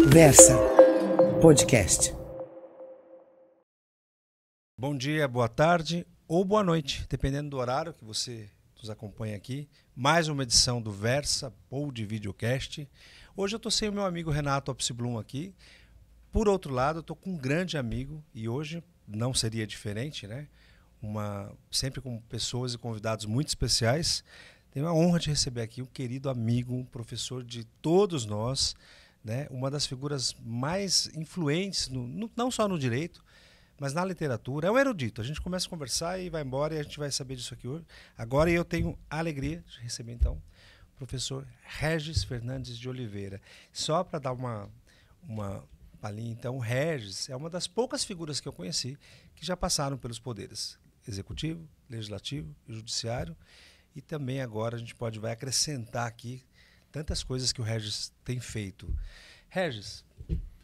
Versa Podcast. Bom dia, boa tarde ou boa noite, dependendo do horário que você nos acompanha aqui. Mais uma edição do Versa ou de videocast. Hoje eu estou sem o meu amigo Renato Opsblum aqui. Por outro lado, eu estou com um grande amigo e hoje não seria diferente, né? Sempre com pessoas e convidados muito especiais. Tenho a honra de receber aqui um querido amigo, um professor de todos nós, né? Uma das figuras mais influentes, não só no direito, mas na literatura. É um erudito. A gente começa a conversar e vai embora e a gente vai saber disso aqui hoje. Agora eu tenho a alegria de receber, então, o professor Regis Fernandes de Oliveira. Só para dar uma palhinha, então, o Regis é uma das poucas figuras que eu conheci que já passaram pelos poderes executivo, legislativo e judiciário. E também agora a gente vai acrescentar aqui tantas coisas que o Regis tem feito. Regis,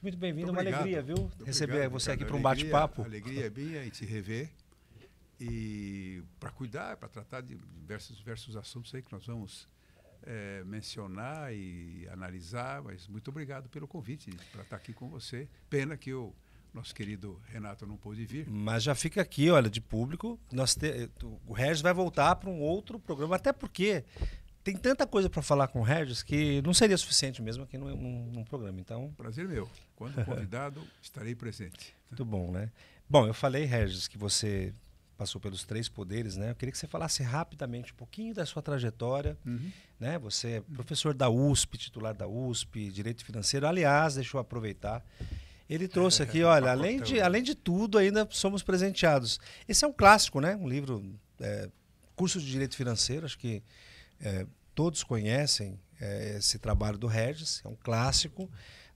muito bem-vindo, uma alegria, viu? Muito receber obrigado, você aqui Ricardo. para um bate-papo. A alegria é minha em te rever e para cuidar, para tratar de diversos assuntos aí que nós vamos mencionar e analisar, mas muito obrigado pelo convite para estar aqui com você. Pena que o nosso querido Renato não pôde vir. Mas já fica aqui, olha, de público, o Regis vai voltar para um outro programa, até porque tem tanta coisa para falar com o Regis que não seria suficiente mesmo aqui num programa. Então, prazer meu. Quando convidado, estarei presente. Muito bom, né? Bom, eu falei, Regis, que você passou pelos 3 poderes, né? Eu queria que você falasse rapidamente um pouquinho da sua trajetória, né? Você é professor da USP, titular da USP, Direito Financeiro. Aliás, deixa eu aproveitar. Ele trouxe aqui, olha, além de tudo, ainda somos presenteados. Esse é um clássico, né? Um livro, curso de Direito Financeiro, acho que todos conhecem esse trabalho do Regis, é um clássico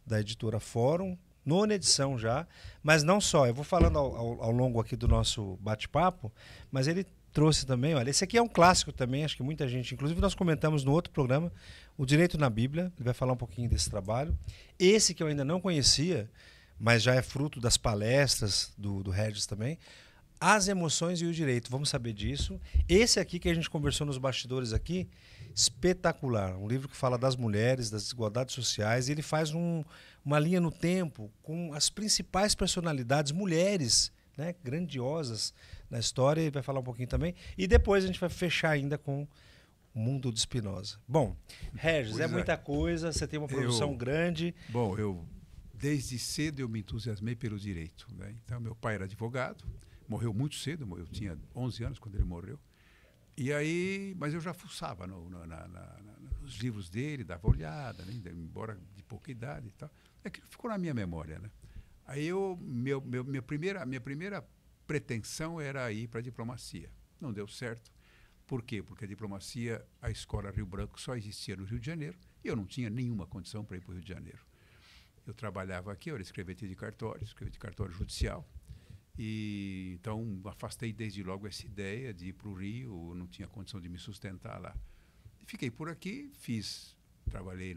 da editora Fórum, 9ª edição já, mas não só, eu vou falando ao longo aqui do nosso bate-papo, mas ele trouxe também, olha, esse aqui é um clássico também, acho que muita gente, inclusive nós comentamos no outro programa, o Direito na Bíblia, ele vai falar um pouquinho desse trabalho. Esse que eu ainda não conhecia, mas já é fruto das palestras do Regis também, As Emoções e o Direito, vamos saber disso. Esse aqui que a gente conversou nos bastidores aqui, espetacular, um livro que fala das mulheres, das desigualdades sociais, e ele faz uma linha no tempo com as principais personalidades, mulheres, né, grandiosas na história, e vai falar um pouquinho também. E depois a gente vai fechar ainda com o mundo de Spinoza. Bom, Regis, é muita coisa, você tem uma produção grande. Bom, desde cedo eu me entusiasmei pelo direito, né? Então, meu pai era advogado, morreu muito cedo, eu tinha 11 anos quando ele morreu. E aí, mas eu já fuçava nos livros dele, dava olhada, né? Embora de pouca idade e tal. Aquilo ficou na minha memória, né? Aí minha primeira pretensão era ir para a diplomacia. Não deu certo. Por quê? Porque a diplomacia, a escola Rio Branco só existia no Rio de Janeiro e eu não tinha nenhuma condição para ir para o Rio de Janeiro. Eu trabalhava aqui, eu era escrevente de cartório judicial. E então afastei desde logo essa ideia de ir para o Rio, não tinha condição de me sustentar lá. Fiquei por aqui, trabalhei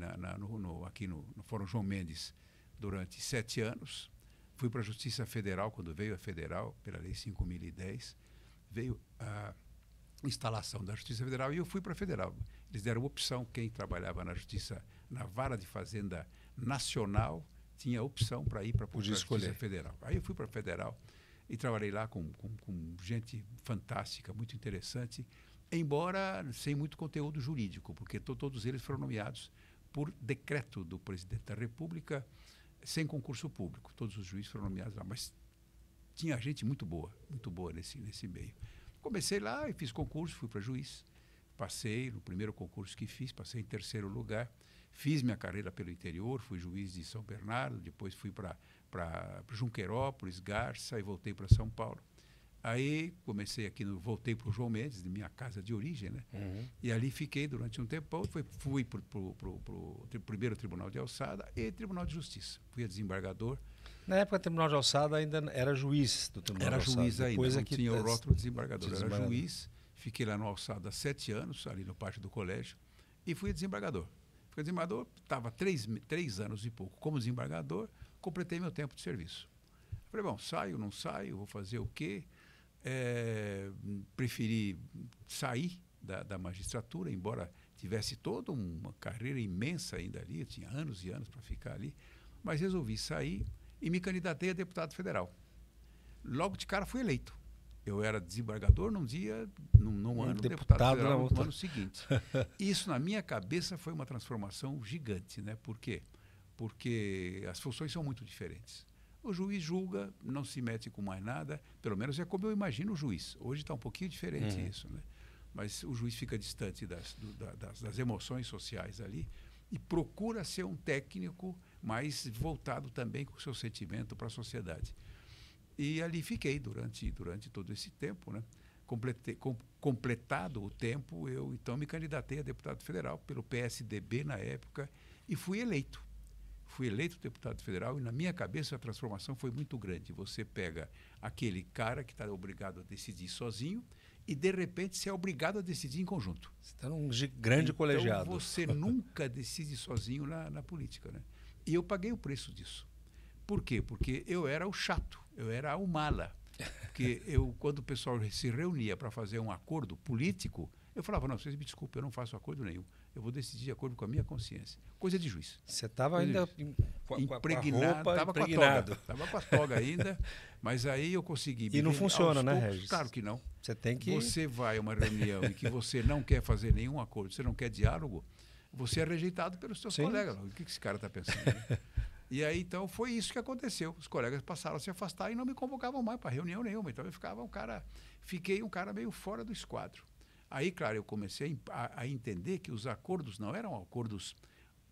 aqui no Fórum João Mendes durante 7 anos. Fui para a Justiça Federal, quando veio a Federal, pela Lei 5.010, veio a instalação da Justiça Federal e eu fui para a Federal. Eles deram opção, quem trabalhava na Justiça, na Vara de Fazenda Nacional, tinha opção para ir para a Justiça Federal. Aí eu fui para a Federal e trabalhei lá com gente fantástica, muito interessante, embora sem muito conteúdo jurídico, porque todos eles foram nomeados por decreto do presidente da República, sem concurso público. Todos os juízes foram nomeados lá, mas tinha gente muito boa nesse meio. Comecei lá e fiz concurso, fui para juiz, passei no primeiro concurso que fiz, passei em 3º lugar, fiz minha carreira pelo interior, fui juiz de São Bernardo, depois fui para Junquerópolis, Garça e voltei para São Paulo. Aí comecei voltei para o João Mendes, de minha casa de origem, né? E ali fiquei durante um tempo, fui para o primeiro Tribunal de Alçada e Tribunal de Justiça. Fui a desembargador. Na época, o Tribunal de Alçada ainda era juiz do Tribunal de Alçada. Era juiz ainda, depois não tinha o rótulo de desembargador. Era juiz, fiquei lá no Alçada 7 anos, ali no pátio do colégio, e fui a desembargador. Fui a desembargador, estava 3 anos e pouco como desembargador, completei meu tempo de serviço. Falei, bom, saio, não saio, vou fazer o quê? Preferi sair da magistratura, embora tivesse toda uma carreira imensa ainda ali, eu tinha anos e anos para ficar ali, mas resolvi sair e me candidatei a deputado federal. Logo de cara fui eleito. Eu era desembargador num dia, num ano, deputado federal no ano seguinte. Isso, na minha cabeça, foi uma transformação gigante, né? Por quê? Porque as funções são muito diferentes. O juiz julga, não se mete com mais nada, pelo menos é como eu imagino o juiz. Hoje está um pouquinho diferente isso, né? Mas o juiz fica distante das emoções sociais ali e procura ser um técnico mais voltado também com o seu sentimento para a sociedade. E ali fiquei durante todo esse tempo, né? Completado o tempo, eu então me candidatei a deputado federal pelo PSDB na época e fui eleito. Fui eleito deputado federal e na minha cabeça a transformação foi muito grande. Você pega aquele cara que está obrigado a decidir sozinho e de repente você é obrigado a decidir em conjunto. Você está num grande colegiado. Então você nunca decide sozinho na política, né? E eu paguei o preço disso. Por quê? Porque eu era o chato, eu era o mala. Porque quando o pessoal se reunia para fazer um acordo político, eu falava, não, vocês me desculpem, eu não faço acordo nenhum. Eu vou decidir de acordo com a minha consciência. Coisa de juiz. Você estava ainda impregnado, estava com a toga ainda, mas aí eu consegui. E não funciona, né, Regis? Claro que não. Você tem que... Você vai a uma reunião em que você não quer fazer nenhum acordo, você não quer diálogo, você é rejeitado pelos seus colegas. O que esse cara está pensando? Né? E aí, então, foi isso que aconteceu. Os colegas passaram a se afastar e não me convocavam mais para reunião nenhuma. Então, fiquei um cara meio fora do esquadro. Aí, claro, eu comecei a entender que os acordos não eram acordos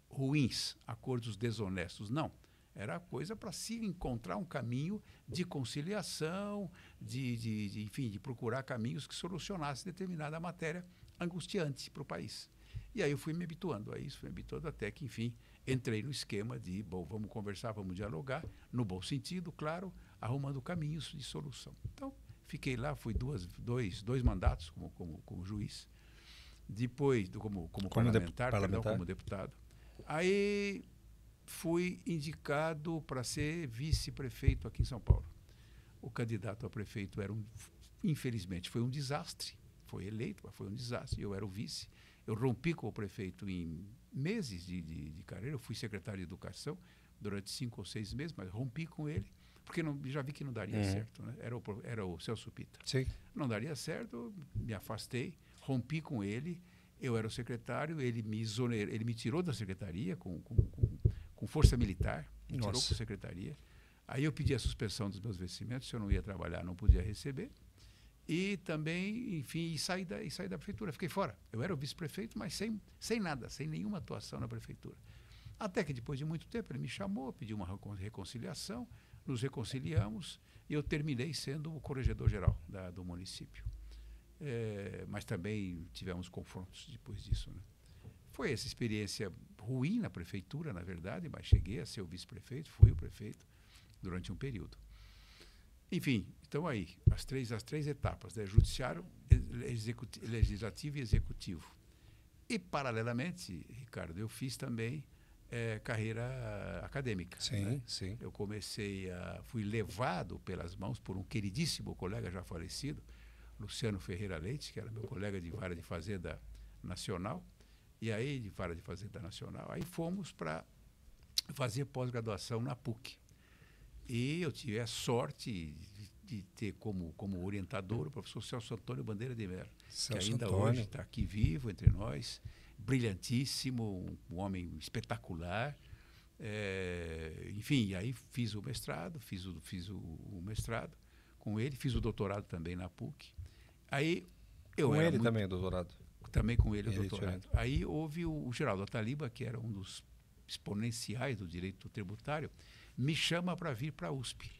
ruins, acordos desonestos, não. Era coisa para se encontrar um caminho de conciliação, enfim, de procurar caminhos que solucionassem determinada matéria angustiante para o país. E aí eu fui me habituando a isso, até que, enfim, entrei no esquema de, bom, vamos conversar, vamos dialogar, no bom sentido, claro, arrumando caminhos de solução. Então, fiquei lá, fui dois mandatos como juiz, depois como parlamentar, como deputado. Aí fui indicado para ser vice-prefeito aqui em São Paulo. O candidato a prefeito infelizmente, foi um desastre. Foi eleito, mas foi um desastre. Eu era o vice. Eu rompi com o prefeito em meses de carreira. Eu fui secretário de Educação durante 5 ou 6 meses, mas rompi com ele, porque já vi que não daria certo. Né? Era o Celso Pitta. Sim. Não daria certo, me afastei, rompi com ele. Eu era o secretário, ele me tirou da secretaria com força militar, me tirou com a secretaria. Aí eu pedi a suspensão dos meus vencimentos, se eu não ia trabalhar, não podia receber. E também, enfim, saí da prefeitura, fiquei fora. Eu era o vice-prefeito, mas sem nada, sem nenhuma atuação na prefeitura. Até que depois de muito tempo ele me chamou, pediu uma reconciliação, nos reconciliamos e eu terminei sendo o corregedor-geral do município. Mas também tivemos confrontos depois disso, né? Foi essa experiência ruim na prefeitura, na verdade, mas cheguei a ser o vice-prefeito, fui o prefeito durante um período. Enfim, então aí, as três etapas, né? Judiciário, legislativo e executivo. E, paralelamente, Ricardo, eu fiz também carreira acadêmica. Sim, né? sim. Eu fui levado pelas mãos por um queridíssimo colega já falecido, Luciano Ferreira Leite, que era meu colega de vara de fazenda nacional, e aí, de vara de fazenda nacional, aí fomos para fazer pós-graduação na PUC. E eu tive a sorte de ter como orientador o professor Celso Antônio Bandeira de Mello, que ainda hoje está aqui vivo entre nós, brilhantíssimo, um homem espetacular. Enfim, aí fiz o mestrado, fiz o mestrado com ele, fiz o doutorado também na PUC. Aí com ele também, o doutorado? Também com ele, o doutorado. Aí houve o Geraldo Ataliba, que era um dos exponenciais do direito tributário, me chama para vir para a USP.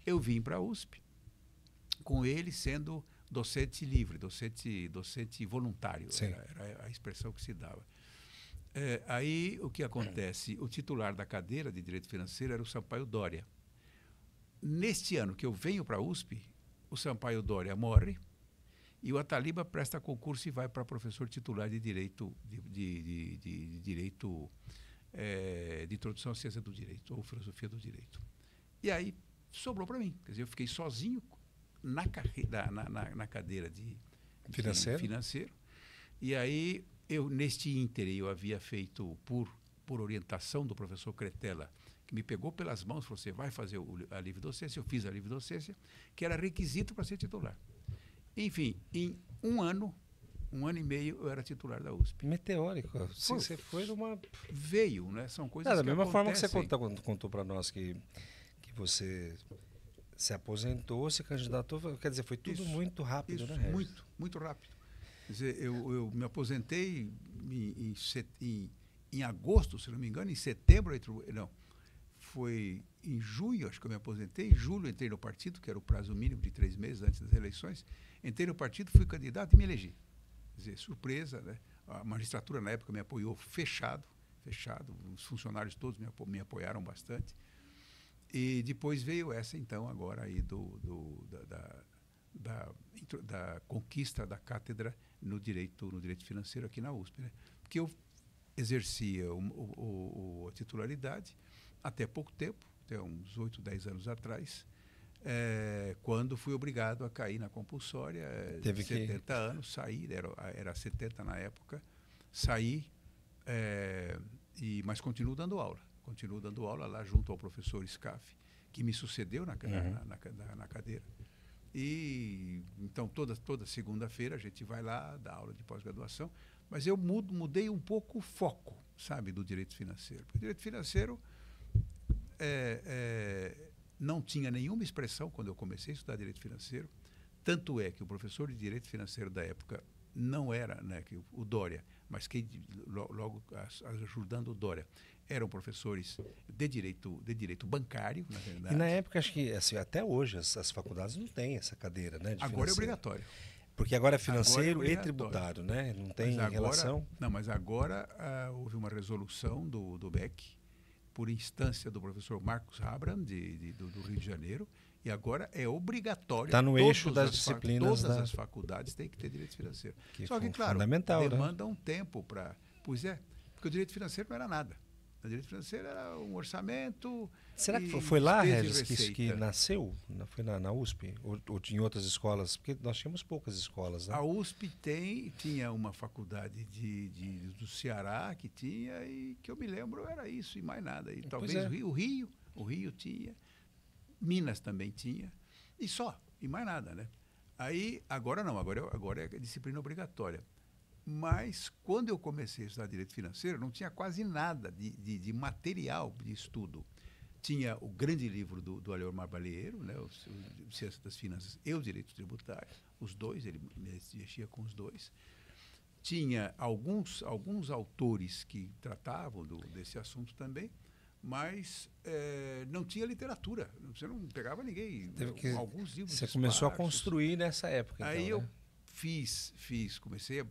Eu vim para a USP com ele sendo docente livre, docente voluntário, era a expressão que se dava. Aí o que acontece? O titular da cadeira de Direito Financeiro era o Sampaio Dória. Neste ano que eu venho para a USP, o Sampaio Dória morre e o Ataliba presta concurso e vai para professor titular de Direito, de Introdução à Ciência do Direito, ou Filosofia do Direito. E aí sobrou para mim. Quer dizer, eu fiquei sozinho na cadeira de financeiro. E aí neste ínterim, eu havia feito, por orientação do professor Cretella, que me pegou pelas mãos e falou: você vai fazer a livre docência. Eu fiz a livre docência, que era requisito para ser titular. Enfim, em um ano e meio, eu era titular da USP. Meteórico. Você foi numa... Veio, né? São coisas Da que mesma forma que você acontecem. contou para nós que você se aposentou, se candidatou, quer dizer, foi tudo muito rápido, Isso, né, Regis? muito, muito rápido. Quer dizer, eu me aposentei em agosto, se não me engano, em setembro, não, foi em junho, acho que eu me aposentei, em julho entrei no partido, que era o prazo mínimo de 3 meses antes das eleições, entrei no partido, fui candidato e me elegi. Quer dizer, surpresa, né? A magistratura na época me apoiou fechado, os funcionários todos me apoiaram bastante. E depois veio essa, então, agora aí da conquista da cátedra no direito financeiro aqui na USP, né? Porque eu exercia a titularidade até pouco tempo, até uns 8, 10 anos atrás, quando fui obrigado a cair na compulsória, Teve 70 anos, saí, era 70 na época, saí, mas continuo dando aula lá junto ao professor Scaff, que me sucedeu na cadeira. E então toda segunda-feira a gente vai lá dar aula de pós-graduação, mas eu mudei um pouco o foco, sabe, do direito financeiro. Porque o direito financeiro não tinha nenhuma expressão quando eu comecei a estudar direito financeiro, tanto é que o professor de direito financeiro da época não era, né, o Dória, mas quem logo ajudando o Dória eram professores de direito bancário, na verdade. E na época, acho que assim, até hoje as faculdades não têm essa cadeira, né? Agora é obrigatório. Porque agora é financeiro agora é e tributário, né? Não tem relação. Não, mas agora houve uma resolução do MEC, por instância do professor Marcos Habran, do Rio de Janeiro, e agora é obrigatório. Está no eixo das disciplinas. Todas as faculdades têm que ter direito financeiro. Só que, claro, fundamental, demanda um tempo para... Pois é, porque o direito financeiro não era nada. O direito financeiro era um orçamento. Será que foi lá, Regis, que nasceu? Foi na USP? Ou em outras escolas? Porque nós tínhamos poucas escolas, né? A USP tinha uma faculdade do Ceará que tinha, e que eu me lembro era isso e mais nada. E talvez o Rio tinha, Minas também tinha, e só, e mais nada, né? Aí, agora não, agora é disciplina obrigatória. Mas, quando eu comecei a estudar direito financeiro, não tinha quase nada de material de estudo. Tinha o grande livro do Aleomar Balieiro, né, o Ciência das Finanças e o Direito Tributário, os dois, ele mexia com os dois. Tinha alguns autores que tratavam desse assunto também, mas não tinha literatura. Você não pegava ninguém. Alguns livros. Você começou a construir nessa época. Aí então, eu né? comecei a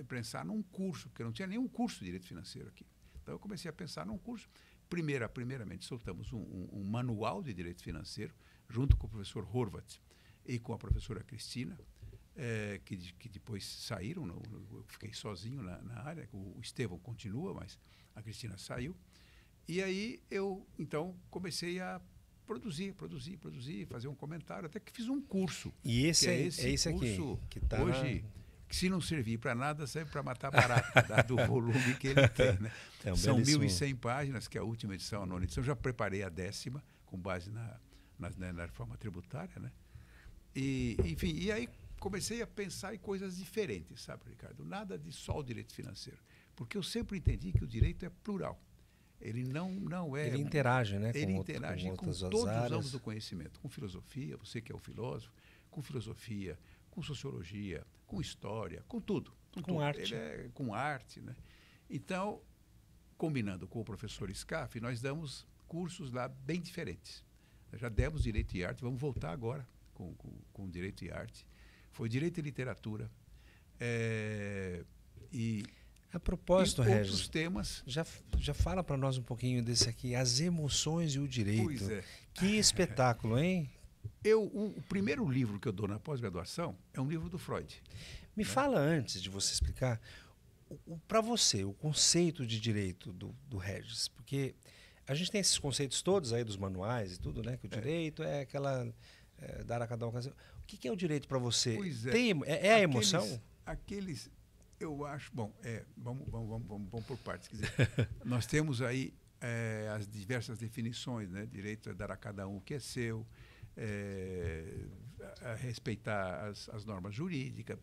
pensar num curso, porque não tinha nenhum curso de direito financeiro aqui. Então eu comecei a pensar num curso. Primeiramente, soltamos um manual de direito financeiro, junto com o professor Horvath e com a professora Cristina, que depois saíram. Eu fiquei sozinho na área, o Estevão continua, mas a Cristina saiu. E aí eu, então, comecei a produzir, fazer um comentário, até que fiz um curso. E esse curso, aqui, que tá hoje, que se não servir para nada, serve para matar barato, dado o volume que ele tem, né? São 1.100 páginas, que é a última edição, a nona edição. Eu já preparei a 10ª, com base na reforma tributária, né? E, enfim, e aí comecei a pensar em coisas diferentes, sabe, Ricardo? Nada de só o direito financeiro. Porque eu sempre entendi que o direito é plural. Ele não é... Ele interage, né? Ele interage com todos os áreas. ramos do conhecimento. Com filosofia, você que é o filósofo, com filosofia, com sociologia, com história, com tudo. Com arte. Com arte, né? Então, combinando com o professor Scaff, nós damos cursos lá bem diferentes. Nós já demos Direito e Arte, vamos voltar agora com Direito e Arte. Foi Direito e Literatura. A propósito, Regis, outros temas. Já fala para nós um pouquinho desse aqui, As Emoções e o Direito. Pois é. Que espetáculo, hein? O primeiro livro que eu dou na pós-graduação é um livro do Freud. Me fala, antes de você explicar, para você, o conceito de direito do Regis, porque a gente tem esses conceitos todos aí dos manuais e tudo, né? Que o direito é aquela... dar a cada ocasião. O que é o direito para você? Pois é. Tem, é a emoção? Aqueles Eu acho, bom, vamos por partes. Quer dizer, nós temos aí as diversas definições, né? Direito é dar a cada um o que é seu, a respeitar as normas jurídicas,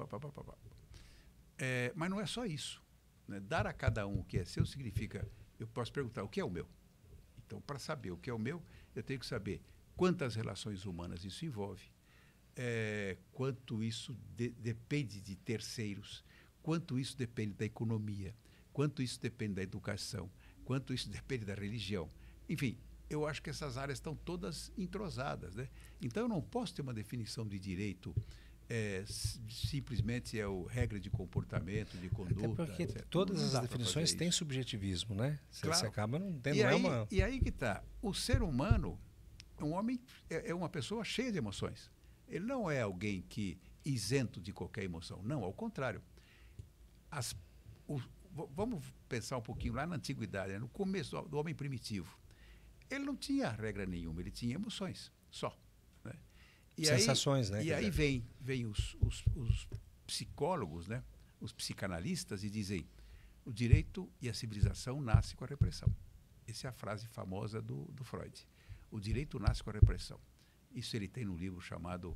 mas não é só isso, né? Dar a cada um o que é seu significa, eu posso perguntar o que é o meu. Então, para saber o que é o meu, eu tenho que saber quantas relações humanas isso envolve, quanto isso depende de terceiros, quanto isso depende da economia, quanto isso depende da educação, quanto isso depende da religião. Enfim, eu acho que essas áreas estão todas entrosadas, né? Então, eu não posso ter uma definição de direito simplesmente regra de comportamento, de conduta. Até porque etc. todas Não as dá pra definições fazer têm isso. subjetivismo, né? Você Claro. acaba não tendo E aí que está. O ser humano, um homem, é uma pessoa cheia de emoções. Ele não é alguém que isento de qualquer emoção. Não, ao contrário. Vamos pensar um pouquinho lá na antiguidade, né? No começo do homem primitivo. Ele não tinha regra nenhuma, ele tinha emoções só. Né? E sensações, né? E aí vem os psicólogos, né? Os psicanalistas, e dizem: o direito e a civilização nascem com a repressão. Essa é a frase famosa do Freud. O direito nasce com a repressão. Isso ele tem num livro chamado...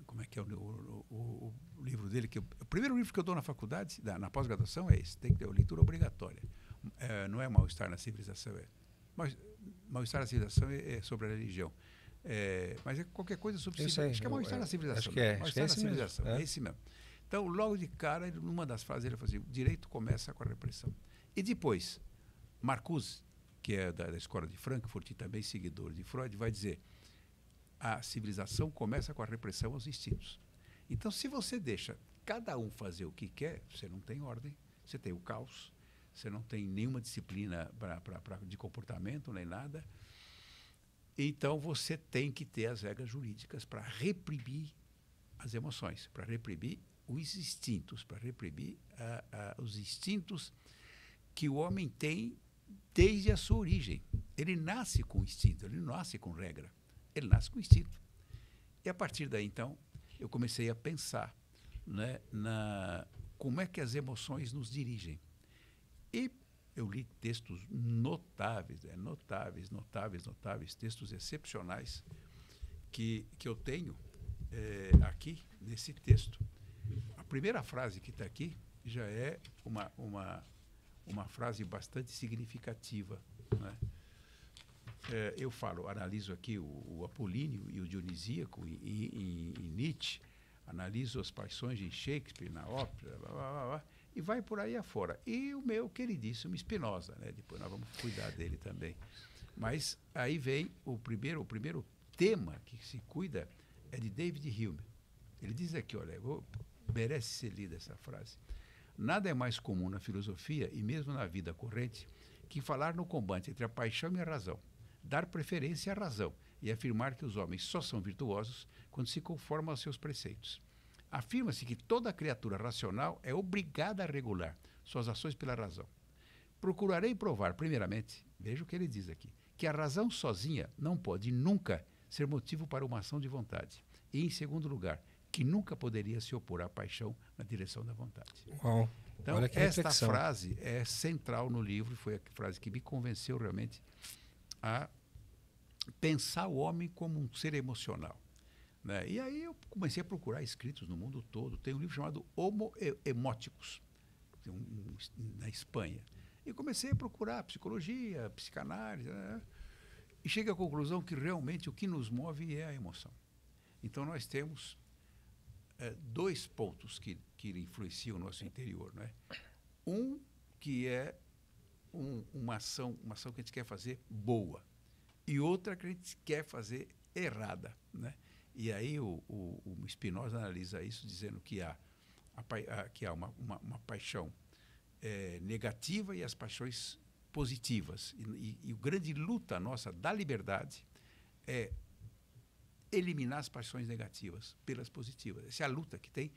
como é que é o livro dele? O primeiro livro que eu dou na faculdade, na pós-graduação, é esse. Tem que ter a leitura obrigatória. Não é Mal-Estar na Civilização. Mal-Estar na Civilização é sobre a religião. Mas é qualquer coisa sobre civilização. Acho que é Mal-Estar na Civilização. Acho que é. Mal-Estar na Civilização. É esse mesmo. Então, logo de cara, numa das frases, ele fala assim: o direito começa com a repressão. E depois, Marcuse, que é da escola de Frankfurt e também seguidor de Freud, vai dizer: a civilização começa com a repressão aos instintos. Então, se você deixa cada um fazer o que quer, você não tem ordem, você tem o caos, você não tem nenhuma disciplina de comportamento, nem nada. Então, você tem que ter as regras jurídicas para reprimir as emoções, para reprimir os instintos, para reprimir os instintos que o homem tem desde a sua origem. Ele nasce com instinto, ele não nasce com regra, ele nasce com instinto. E a partir daí, então, eu comecei a pensar, né, como é que as emoções nos dirigem. E eu li textos notáveis, textos excepcionais que eu tenho aqui nesse texto. A primeira frase que está aqui já é uma frase bastante significativa, né? Eu analiso aqui o apolíneo e o dionisíaco em Nietzsche, analiso as paixões de Shakespeare na ópera, blá, blá, blá, blá, e vai por aí afora. E o meu queridíssimo Spinoza, né? Depois nós vamos cuidar dele também. Mas aí vem o primeiro tema que se cuida é de David Hume. Ele diz aqui, olha, merece ser lida essa frase: nada é mais comum na filosofia e mesmo na vida corrente que falar no combate entre a paixão e a razão, dar preferência à razão e afirmar que os homens só são virtuosos quando se conformam aos seus preceitos. Afirma-se que toda criatura racional é obrigada a regular suas ações pela razão. Procurarei provar, primeiramente, veja o que ele diz aqui, que a razão sozinha não pode nunca ser motivo para uma ação de vontade. E, em segundo lugar, que nunca poderia se opor à paixão na direção da vontade. Uau. Então, Olha que esta reflexão. frase é central no livro, foi a frase que me convenceu realmente a pensar o homem como um ser emocional. Né? E aí eu comecei a procurar escritos no mundo todo. Tem um livro chamado Homo Emóticos, na Espanha. E comecei a procurar psicologia, psicanálise, né? E cheguei à conclusão que realmente o que nos move é a emoção. Então nós temos dois pontos que influenciam o nosso interior. Né? Um que é uma ação que a gente quer fazer boa, e outra que a gente quer fazer errada. Né? E aí o Spinoza analisa isso dizendo que há uma paixão negativa e as paixões positivas. E a grande luta nossa da liberdade é eliminar as paixões negativas pelas positivas. Essa é a luta que tem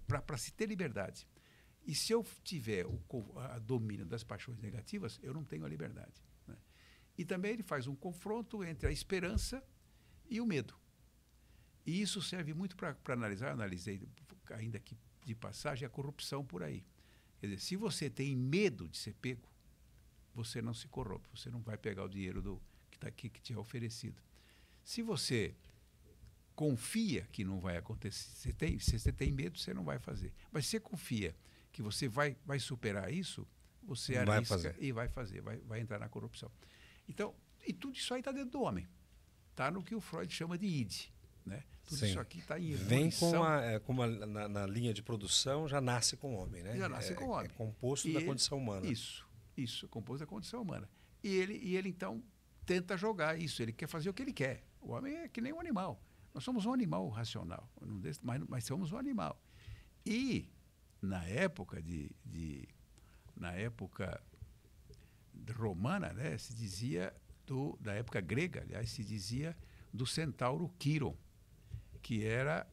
para se ter liberdade. E se eu tiver a domínio das paixões negativas, eu não tenho a liberdade. Né? E também ele faz um confronto entre a esperança e o medo. E isso serve muito para analisar. Eu analisei ainda que de passagem, a corrupção por aí. Quer dizer, se você tem medo de ser pego, você não se corrompe, você não vai pegar o dinheiro que te é oferecido. Se você confia que não vai acontecer, se você tem medo, você não vai fazer. Mas se você confia que você vai superar isso, você arrisca e vai fazer, vai entrar na corrupção. Então, e tudo isso aí está dentro do homem. Está no que o Freud chama de id. Né? Tudo isso aqui está em evolução. Vem na linha de produção, já nasce com o homem, né? Já nasce com o homem. É composto da condição humana. Isso, é composto da condição humana. E ele, então, tenta jogar isso. Ele quer fazer o que ele quer. O homem é que nem um animal. Nós somos um animal racional, mas somos um animal. E, na época na época romana, né, se dizia, da época grega, aliás, se dizia do centauro Quiron, que era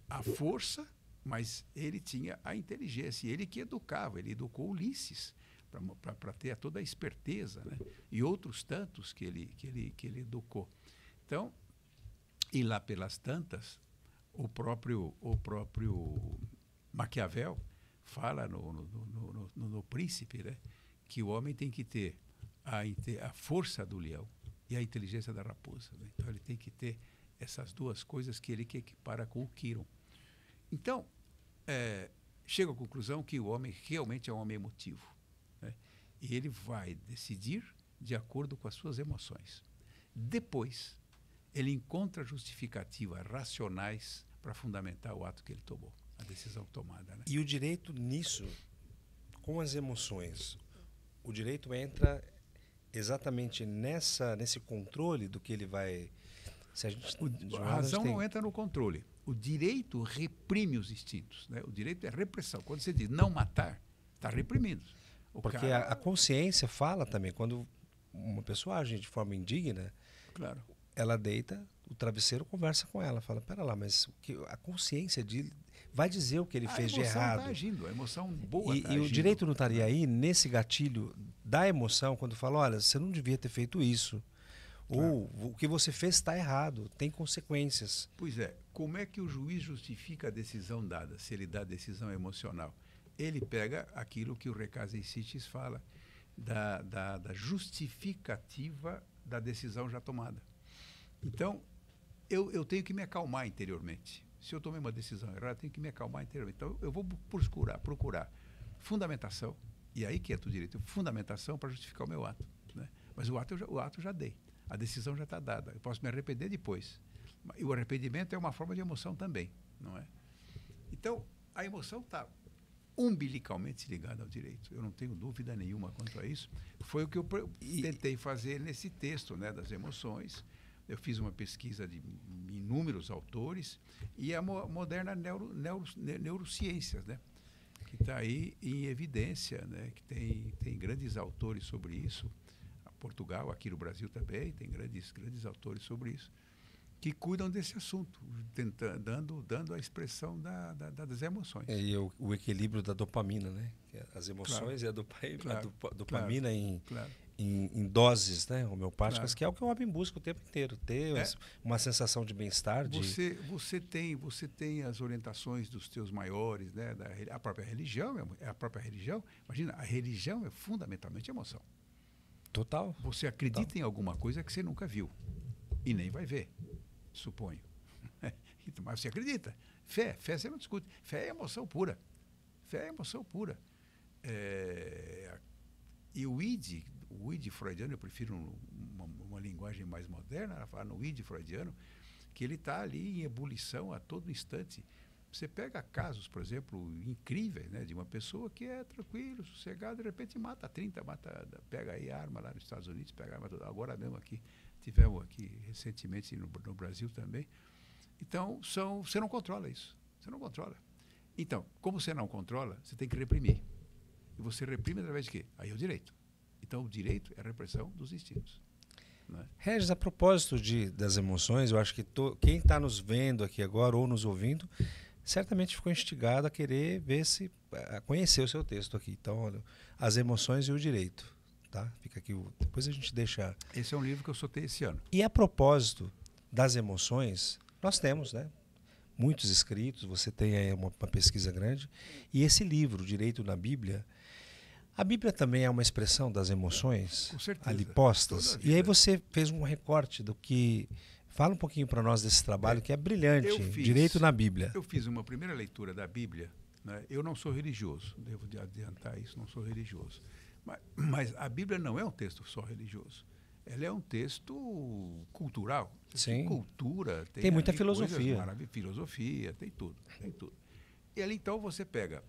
a força, mas ele tinha a inteligência, e ele que educava, ele educou Ulisses para ter toda a esperteza, né? E outros tantos que ele educou. Então, e lá pelas tantas, o próprio Maquiavel fala no Príncipe, né, que o homem tem que ter a força do leão e a inteligência da raposa. Né? Então, ele tem que ter essas duas coisas que ele equipara com o Quiron. Então, chega à conclusão que o homem realmente é um homem emotivo. Né? E ele vai decidir de acordo com as suas emoções. Depois, ele encontra justificativas racionais para fundamentar o ato que ele tomou, a decisão tomada. Né? E o direito nisso, com as emoções, o direito entra exatamente nesse controle do que ele vai... A razão não entra no controle. O direito reprime os instintos. Né? O direito é repressão. Quando você diz não matar, está reprimindo. Porque a consciência fala também, quando uma pessoa age de forma indigna, claro, ela deita, o travesseiro conversa com ela, fala, pera lá, mas a consciência vai dizer o que ele fez de errado. A emoção está agindo, a emoção boa está agindo. E o direito não estaria aí nesse gatilho da emoção, quando fala, olha, você não devia ter feito isso. Ou o que você fez está errado, tem consequências. Pois é, como é que o juiz justifica a decisão dada, se ele dá decisão emocional? Ele pega aquilo que o Recasey-Sitchin fala, da justificativa da decisão já tomada. Então, eu tenho que me acalmar interiormente. Se eu tomei uma decisão errada, eu tenho que me acalmar interiormente. Então, eu vou procurar fundamentação, e aí que entra o direito, fundamentação para justificar o meu ato. Né? Mas o ato eu já dei. A decisão já está dada. Eu posso me arrepender depois. E o arrependimento é uma forma de emoção também, não é? Então, a emoção está umbilicalmente ligada ao direito. Eu não tenho dúvida nenhuma quanto a isso. Foi o que eu tentei fazer nesse texto, né, das emoções. Eu fiz uma pesquisa de inúmeros autores e a moderna neurociências, né, que está aí em evidência, né, que tem grandes autores sobre isso. Portugal, aqui no Brasil também, tem grandes autores sobre isso, que cuidam desse assunto, dando a expressão das emoções. E o equilíbrio da dopamina, né? As emoções, claro, e a dopamina em doses, né, homeopáticas, claro, que é o que o homem busca o tempo inteiro, ter uma sensação de bem-estar. Você tem as orientações dos teus maiores, né, a própria religião. Imagina, a religião é fundamentalmente emoção. Total. Você acredita em alguma coisa que você nunca viu e nem vai ver, suponho. Mas você acredita. Fé você não discute. Fé é emoção pura. E o id freudiano, eu prefiro uma linguagem mais moderna, ela fala no id freudiano, que ele está ali em ebulição a todo instante. Você pega casos, por exemplo, incríveis, né, de uma pessoa que é tranquilo, sossegado, de repente mata 30, pega aí a arma lá nos Estados Unidos, pega a arma toda. Agora mesmo aqui, tivemos aqui recentemente no Brasil também. Então, você não controla isso. Você não controla. Então, como você não controla, você tem que reprimir. E você reprime através de quê? Aí é o direito. Então, o direito é a repressão dos instintos. Né? Regis, a propósito das emoções, eu acho que quem está nos vendo aqui agora ou nos ouvindo, certamente ficou instigado a querer a conhecer o seu texto aqui. Então, olha, As Emoções e o Direito. Tá? Fica aqui, depois a gente deixa... Esse é um livro que eu soltei esse ano. E a propósito das emoções, nós temos, né, muitos escritos, você tem aí uma pesquisa grande. E esse livro, Direito na Bíblia, a Bíblia também é uma expressão das emoções Com certeza, ali postas. E aí você fez um recorte do que... Fala um pouquinho para nós desse trabalho que é brilhante, Direito na Bíblia. Eu fiz uma primeira leitura da Bíblia, né? Eu não sou religioso, devo adiantar isso, não sou religioso. Mas a Bíblia não é um texto só religioso. Ela é um texto cultural. Sim. Tem cultura, tem muita filosofia. Filosofia, tem tudo, tem tudo. E ali então você pega...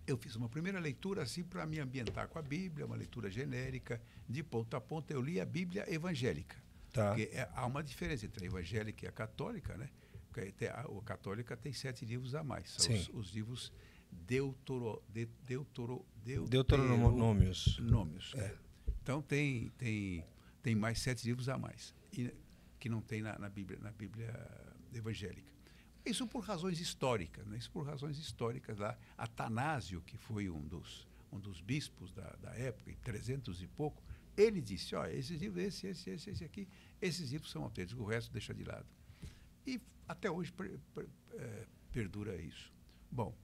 Eu fiz uma primeira leitura assim para me ambientar com a Bíblia, uma leitura genérica, de ponta a ponta. Eu li a Bíblia evangélica. Tá. Porque há uma diferença entre a evangélica e a católica, né? Porque a católica tem 7 livros a mais. São os livros Deuteronômios. Então tem mais 7 livros a mais, que não tem na Bíblia evangélica. Isso por razões históricas, né? Isso por razões históricas lá. Atanásio, que foi um dos bispos da época, em 300 e pouco, ele disse, esses livros, esse aqui, esses livros são autênticos, o resto deixa de lado. E até hoje perdura isso. Bom,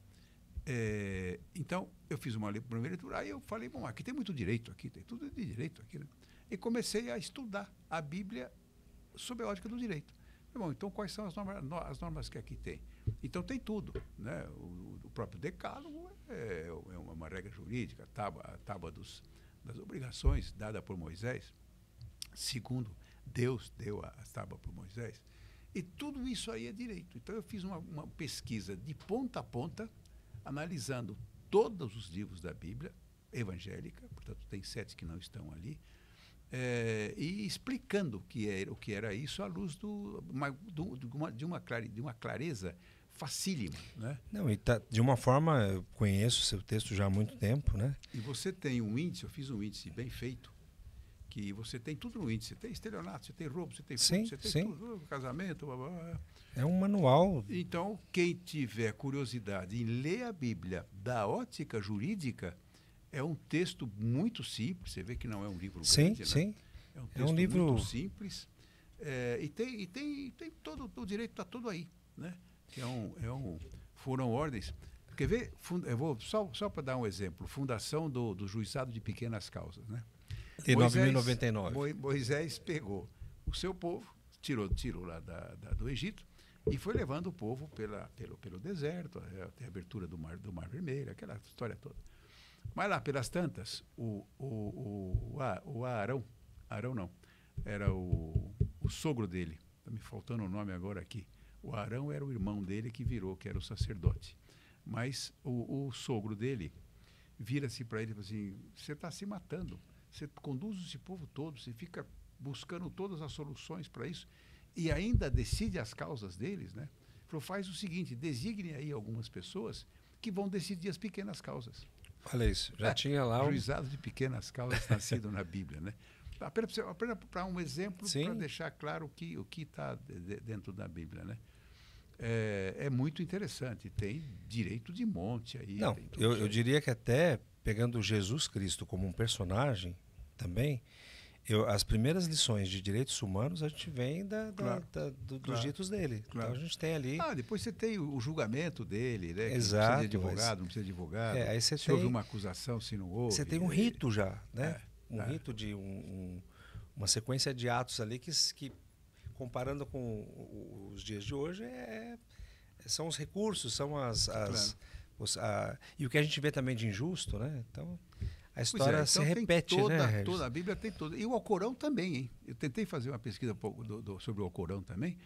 então eu fiz uma primeira leitura, aí eu falei, bom, aqui tem muito direito, aqui tem tudo de direito aqui, né? E comecei a estudar a Bíblia sob a ótica do direito. Bom, então quais são as normas que aqui tem? Então tem tudo, né? O próprio decálogo é uma regra jurídica, a tábua das obrigações dada por Moisés, segundo Deus deu a tábua por Moisés, e tudo isso aí é direito. Então eu fiz uma pesquisa de ponta a ponta, analisando todos os livros da Bíblia evangélica, portanto tem 7 que não estão ali, e explicando o que era isso à luz de uma clareza facílima, né? Não, e de uma forma, eu conheço o seu texto já há muito tempo, né? E você tem um índice, eu fiz um índice bem feito, que você tem tudo no índice. Você tem estelionato, você tem roubo, você tem furto, você tem tudo, casamento, blá, blá, blá. É um manual. Então, quem tiver curiosidade em ler a Bíblia da ótica jurídica, é um texto muito simples. Você vê que não é um livro grande, sim. Né? É um texto muito simples. E tem todo o direito, está todo aí, né? Que foram ordens. Quer ver? Eu vou só para dar um exemplo. Fundação do Juizado de Pequenas Causas, né? Em 9.099. Moisés pegou o seu povo, tirou lá do Egito e foi levando o povo pelo deserto, até a abertura do Mar Vermelho, aquela história toda. Mas lá pelas tantas, o Arão não, era o sogro dele, está me faltando o nome agora aqui. O Arão era o irmão dele que era o sacerdote. Mas o sogro dele vira-se para ele e fala assim, você está se matando, você conduz esse povo todo, você fica buscando todas as soluções para isso e ainda decide as causas deles, né? Falou, faz o seguinte, designe aí algumas pessoas que vão decidir as pequenas causas. Olha isso, já tinha lá Juizado de pequenas causas nascido na Bíblia, né? Apenas para um exemplo, para deixar claro o que está dentro da Bíblia, né? É muito interessante, tem direito de monte aí. Não, eu diria que até pegando Jesus Cristo como um personagem também, as primeiras lições de direitos humanos a gente vem dos ditos dele. Claro. Então a gente tem ali... depois você tem o julgamento dele, né? Exato. Precisa de advogado, não precisa de advogado. Aí você se houve uma acusação, se não houve. Você tem um rito já, né? Rito de uma sequência de atos ali que comparando com os dias de hoje, são os recursos, são e o que a gente vê também de injusto, né? Então, a história se repete, né? Toda a Bíblia tem toda. E o Alcorão também, hein? Eu tentei fazer uma pesquisa sobre o Alcorão também,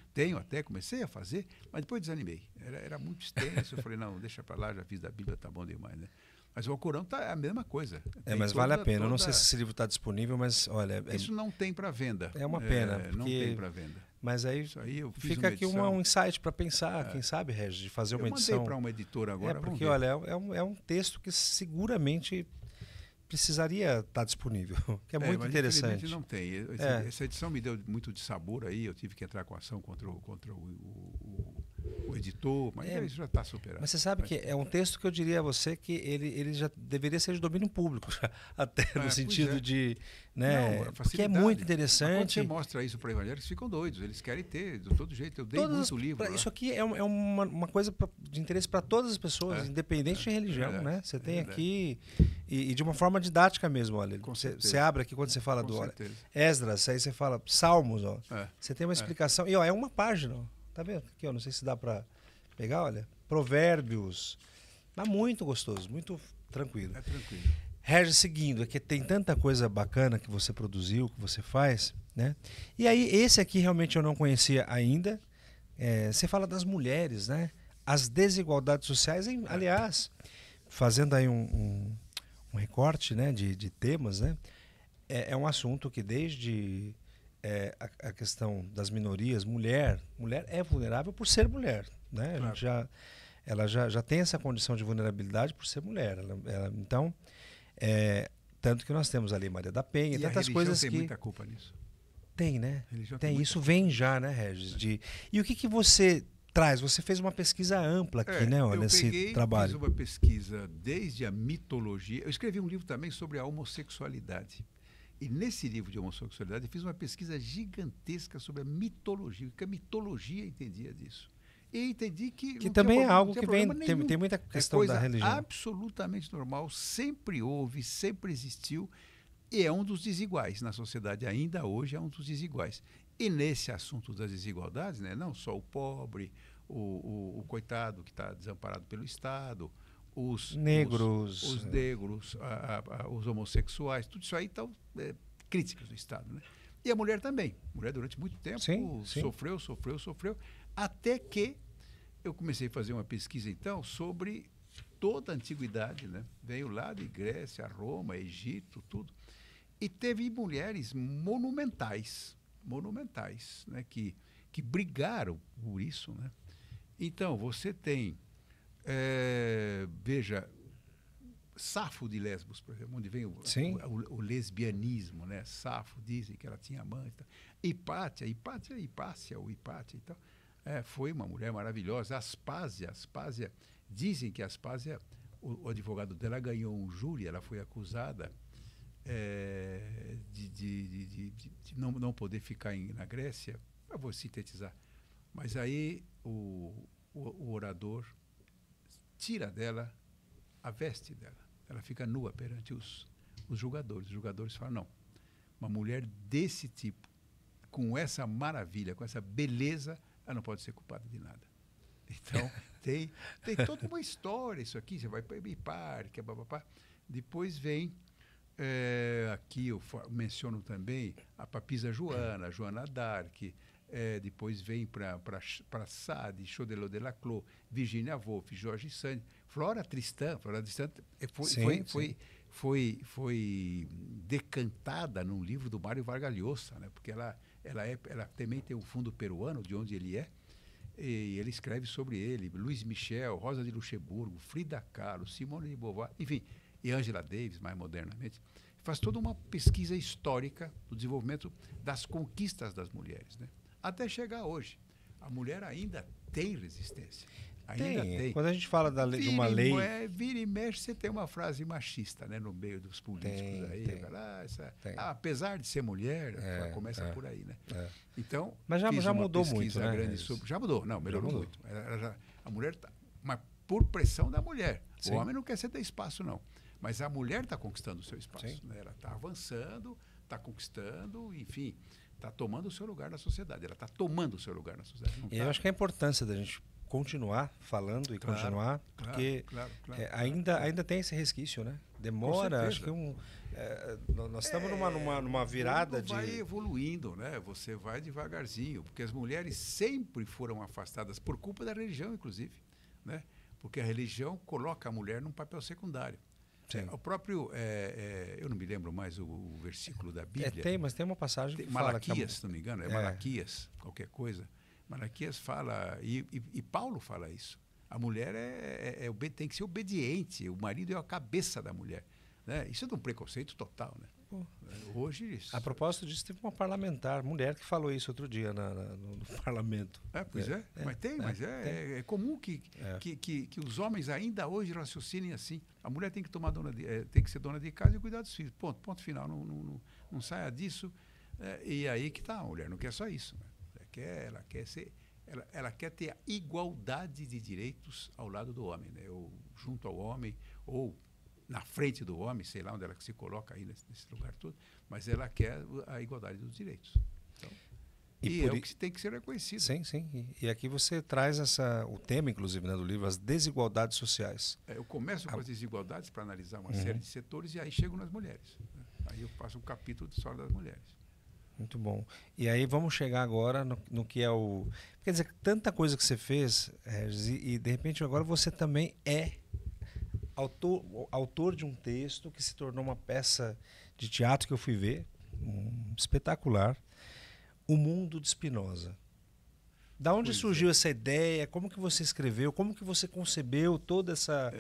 comecei a fazer, mas depois desanimei. Era muito extenso, eu falei, não, deixa para lá, já fiz da Bíblia, tá bom demais, né? Mas o Alcorão é a mesma coisa. Mas vale a pena. Eu não sei se esse livro está disponível, mas olha... Isso não tem para venda. É uma pena. Não tem para venda. Mas aí eu fiz fica aqui um insight para pensar, quem sabe, Regis, de fazer uma edição. Eu mandei para uma editora agora. Porque, olha, é um texto que seguramente precisaria estar disponível, que é muito interessante. Mas não tem. Essa edição me deu muito de sabor aí, eu tive que entrar com ação contra o editor, mas isso já está superado. Mas você sabe que é um texto que eu diria a você que ele já deveria ser de domínio público, até no sentido de... Né, não, porque é muito Mas interessante. quando você mostra isso para evangélicos, eles ficam doidos, eles querem ter de todo jeito. Eu dei muito livro. Isso aqui é uma coisa de interesse para todas as pessoas, independente de religião. Né? Você tem aqui, e de uma forma didática mesmo. Olha, você abre aqui quando você fala do Esdras, aí você fala Salmos. Ó, você tem uma explicação. E é uma página. Ó, tá vendo? Aqui, ó, não sei se dá para pegar, olha. Provérbios. Tá muito gostoso, muito tranquilo. É tranquilo. Regis, seguindo, é que tem tanta coisa bacana que você produziu, que você faz, né? E aí, esse aqui realmente eu não conhecia ainda. Você fala das mulheres, né? As desigualdades sociais, aliás, fazendo aí um recorte, né, de temas, né? É um assunto que desde a questão das minorias, mulher é vulnerável por ser mulher, né? Claro. A gente ela já tem essa condição de vulnerabilidade por ser mulher. Então, tanto que nós temos ali Maria da Penha, e tantas a coisas tem que... muita culpa nisso. Tem, né? Tem isso vem já, né, Regis? E o que você traz? Você fez uma pesquisa ampla aqui, né? Olha, esse trabalho. Eu fiz uma pesquisa desde a mitologia. Eu escrevi um livro também sobre a homossexualidade. E nesse livro de homossexualidade eu fiz uma pesquisa gigantesca sobre a mitologia, o que a mitologia entendia disso. E entendi que também é algo que vem, tem muita questão da religião. Absolutamente normal, sempre houve, sempre existiu, e é um dos desiguais na sociedade, ainda hoje é um dos desiguais. E nesse assunto das desigualdades, né, não só o pobre, o coitado que está desamparado pelo Estado, os negros, os homossexuais, tudo isso aí estão críticas do Estado. Né? E a mulher também. A mulher durante muito tempo sofreu, até que eu comecei a fazer uma pesquisa, então, sobre toda a antiguidade, né? Veio lá de Grécia, Roma, Egito, tudo. E teve mulheres monumentais, né? que brigaram por isso. Né? Então, você tem, veja, Safo de Lesbos, por exemplo, onde vem o lesbianismo, né? Safo, dizem que ela tinha amante. Hipátia e tal. Foi uma mulher maravilhosa. Aspásia, dizem que Aspásia, o advogado dela ganhou um júri, ela foi acusada de não poder ficar na Grécia. Eu vou sintetizar. Mas aí o orador tira dela a veste dela. Ela fica nua perante os julgadores. Os julgadores falam, não, uma mulher desse tipo, com essa maravilha, com essa beleza, ela não pode ser culpada de nada. Então, tem toda uma história isso aqui. Você vai para Hipárquia, papapá. Depois vem, aqui eu menciono também a Papisa Joana, Joana d'Arc. Depois vem para Sade, Chodelot de Laclos, Virginia Woolf, Jorge Sand, Flora Tristan foi decantada num livro do Mário Vargas Llosa, né? Porque ela também tem um fundo peruano, de onde ele é, e ele escreve sobre ele, Luiz Michel, Rosa de Luxemburgo, Frida Kahlo, Simone de Beauvoir, enfim, e Angela Davis, mais modernamente, faz toda uma pesquisa histórica do desenvolvimento das conquistas das mulheres, né? Até chegar hoje. A mulher ainda tem resistência. Ainda tem. Quando a gente fala de uma lei... Vira e mexe, você tem uma frase machista, né, no meio dos políticos aí. Apesar de ser mulher, começa por aí, né? Então, mas já mudou muito, né? Já mudou, não, melhorou muito. A mulher mas por pressão da mulher. O homem não quer ceder espaço, não. Mas a mulher está conquistando o seu espaço. Né? Ela está avançando, está conquistando, enfim, está tomando o seu lugar na sociedade. Ela está tomando o seu lugar na sociedade. Eu acho que a importância da gente continuar falando e continuar, porque ainda tem esse resquício, né? Demora, acho que nós estamos numa virada de... Vai evoluindo, né? Você vai devagarzinho, porque as mulheres sempre foram afastadas por culpa da religião, inclusive, né? Porque a religião coloca a mulher num papel secundário. O próprio, eu não me lembro mais o versículo da Bíblia. Mas tem uma passagem que Malaquias, fala que se não me engano, Malaquias, qualquer coisa. Malaquias fala, e Paulo fala isso. A mulher tem que ser obediente, o marido é a cabeça da mulher. né? Isso é de um preconceito total, né? Pô. Hoje isso... A propósito disso, teve uma parlamentar, mulher, que falou isso outro dia no parlamento. Pois é. Mas é comum que os homens ainda hoje raciocinem assim. A mulher tem que tem que ser dona de casa e cuidar dos filhos. Ponto final. Não saia disso. E aí que está, a mulher não quer só isso. Né? Ela quer ter a igualdade de direitos ao lado do homem, né? Ou junto ao homem, ou na frente do homem, sei lá onde ela se coloca aí nesse lugar todo, mas ela quer a igualdade dos direitos. Então, e é o que tem que ser reconhecido. Sim, sim. E aqui você traz o tema, inclusive, né, do livro, as desigualdades sociais. Eu começo com as desigualdades para analisar uma série de setores e aí chego nas mulheres. Né? Aí eu faço um capítulo só das mulheres. Muito bom. E aí vamos chegar agora no que é o... Quer dizer, tanta coisa que você fez, Regis, e de repente agora você também é autor de um texto que se tornou uma peça de teatro que eu fui ver, espetacular, O Mundo de Spinoza. Da onde surgiu essa ideia? Como que você escreveu? Como que você concebeu toda essa...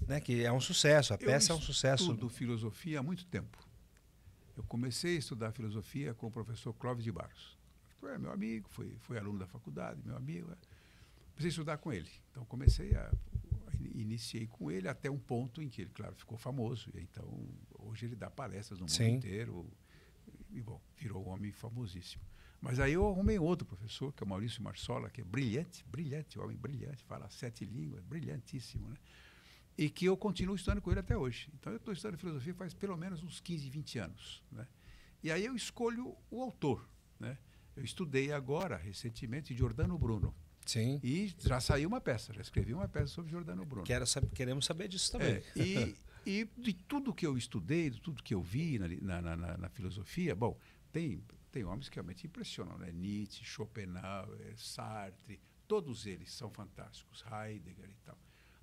Né, que é um sucesso, a peça é um sucesso. Eu estudo filosofia há muito tempo. Eu comecei a estudar filosofia com o professor Clóvis de Barros. É meu amigo, foi aluno da faculdade, meu amigo. Comecei a estudar com ele. Então iniciei com ele até um ponto em que ele, claro, ficou famoso. E então, hoje ele dá palestras no mundo inteiro. E, bom, virou um homem famosíssimo. Mas aí eu arrumei outro professor, que é o Maurício Marsola, que é brilhante, homem brilhante, fala 7 línguas, brilhantíssimo, né? E que eu continuo estudando com ele até hoje. Então, eu estou estudando filosofia faz pelo menos uns 15, 20 anos. Né? E aí eu escolho o autor. Né? Eu estudei agora, recentemente, Giordano Bruno. Sim. E já saiu uma peça, já escrevi uma peça sobre Giordano Bruno. Queremos saber disso também. E de tudo que eu estudei, de tudo que eu vi na filosofia, bom, tem homens que realmente impressionam, né? Nietzsche, Schopenhauer, Sartre, todos eles são fantásticos, Heidegger e tal.